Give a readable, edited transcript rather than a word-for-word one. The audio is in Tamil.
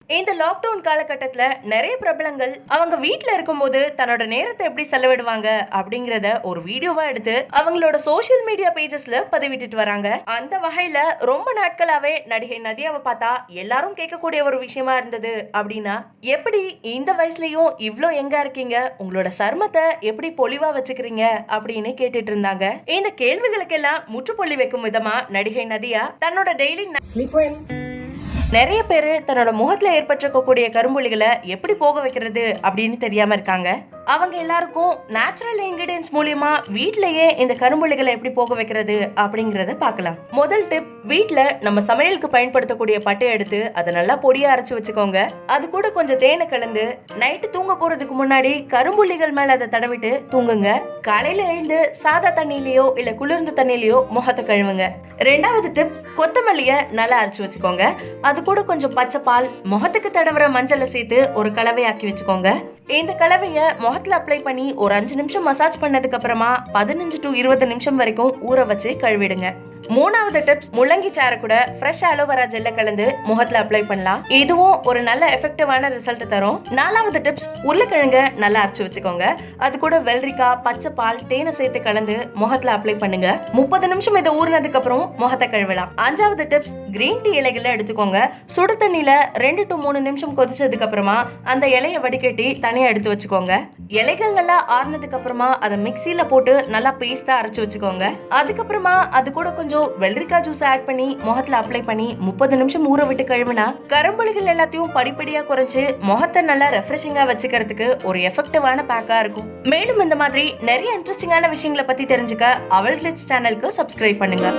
இந்த லாக்டவுன் காலகட்டத்துல நிறைய பிரபலங்கள் அவங்க வீட்ல இருக்கும்போது தன்னோட நேரத்தை எப்படி செலவிடுவாங்க அப்படிங்கறத ஒரு வீடியோவா எடுத்து அவங்களோட சோசியல் மீடியா பேஜஸ்ல பதிவிட்டுட்டு வராங்க. அந்த வகையில ரொம்ப நாட்களாவே நடிகை நதியாவை பார்த்தா எல்லாரும் கேட்கக்கூடிய ஒரு விஷயமா இருந்தது. அப்படின்னா, எப்படி இந்த வயசுலயும் இவ்ளோ எங்கா இருக்கீங்க, உங்களோட சருமத்தை எப்படி பொலிவா வச்சுக்கிறீங்க அப்படின்னு கேட்டுட்டு இருந்தாங்க. இந்த கேள்விகளுக்கெல்லாம் முற்றுப்புள்ளி வைக்கும் விதமா நடிகை நதியா தன்னோட டெய்லி நிறைய பேரு தன்னோட முகத்துல ஏற்பட்டிருக்கக்கூடிய கரும்புள்ளிகளை எப்படி போக வைக்கிறது அப்படின்னு தெரியாம இருக்காங்க. அவங்க எல்லாருக்கும் நேச்சுரல் இன்கிரிடியன்ஸ் மூலியமா வீட்லயே இந்த கரும்புள்ளிகளை எப்படி போக வைக்கிறது அப்படிங்கறத பார்க்கலாம். முதல் டிப், வீட்ல நம்ம சமையலுக்கு பயன்படுத்தக்கூடிய பட்டை எடுத்து அதை நல்லா பொடியா அரைச்சு வச்சுக்கோங்க. அது கூட கொஞ்சம் தேனை கலந்து நைட்டு தூங்க போறதுக்கு முன்னாடி கரும்புள்ளிகள் மேல அதை தடவிட்டு தூங்குங்க. காலையில எழுந்து சாதா தண்ணியிலயோ இல்ல குளிர்ந்த தண்ணியிலயோ முகத்தை கழுவுங்க. ரெண்டாவது டிப், கொத்தமல்லிய நல்லா அரைச்சு வச்சுக்கோங்க. அது கூட கொஞ்சம் பச்சை பால், முகத்துக்கு தடவுற மஞ்சளை சேர்த்து ஒரு கலவையாக்கி வச்சுக்கோங்க. இந்த கலவைய முகத்துல அப்ளை பண்ணி ஒரு 5 நிமிஷம் மசாஜ் பண்ணதுக்கு அப்புறமா 15 to 20 நிமிஷம் வரைக்கும் ஊற வச்சு கழுவிடுங்க. மூணாவது டிப்ஸ், முள்ளங்கி சாறு கூட ஃப்ரெஷ் அலோவேரா ஜெல்ல கலந்து முகத்துல அப்ளை பண்ணலாம். இதுவும் ஒரு நல்ல எஃபெக்டிவான ரிசல்ட் தரும். நாலாவது டிப்ஸ், உருளைக்கிழங்க நல்லா அரைச்சு வச்சுக்கோங்க. அது கூட வெள்ளரிக்காய், பச்சை பால், தேனை சேர்த்து கலந்து முகத்துல அப்ளை பண்ணுங்க. 30 நிமிஷம் இதை ஊறினதுக்கு அப்புறம் முகத்தை கழுவலாம். அஞ்சாவது டிப்ஸ், கிரீன் டீ இலைகளை எடுத்துக்கோங்க. சுடு தண்ணியில 2 to 3 நிமிஷம் கொதிச்சதுக்கு அப்புறமா அந்த இலையை வடிகட்டி தனியா எடுத்து வச்சுக்கோங்க. இலைகள் நல்லா ஆறுனதுக்கு அப்புறமா அதை மிக்சியில போட்டு நல்லா பேஸ்டா அரைச்சு வச்சுக்கோங்க. அதுக்கப்புறமா அது கூட கொஞ்சம் வெள்ளரிக்காய் ஜூஸ் ஆட் பண்ணி முகத்துல அப்ளை பண்ணி 30 நிமிஷம் ஊற விட்டு கழுவினா கரும்புள்ளிகள் எல்லாத்தையும் படிப்படியா குறைச்சு முகத்தை நல்லா ரெஃப்ரெஷிங்கா வச்சுக்கிறதுக்கு ஒரு எஃபெக்டிவான பேக்கா இருக்கும். மேலும் இந்த மாதிரி நிறைய இன்ட்ரெஸ்டிங்கான விஷயங்களை பத்தி தெரிஞ்சுக்க அவள் கிளிட்ஸ் சேனலுக்கு சப்ஸ்கிரைப் பண்ணுங்க.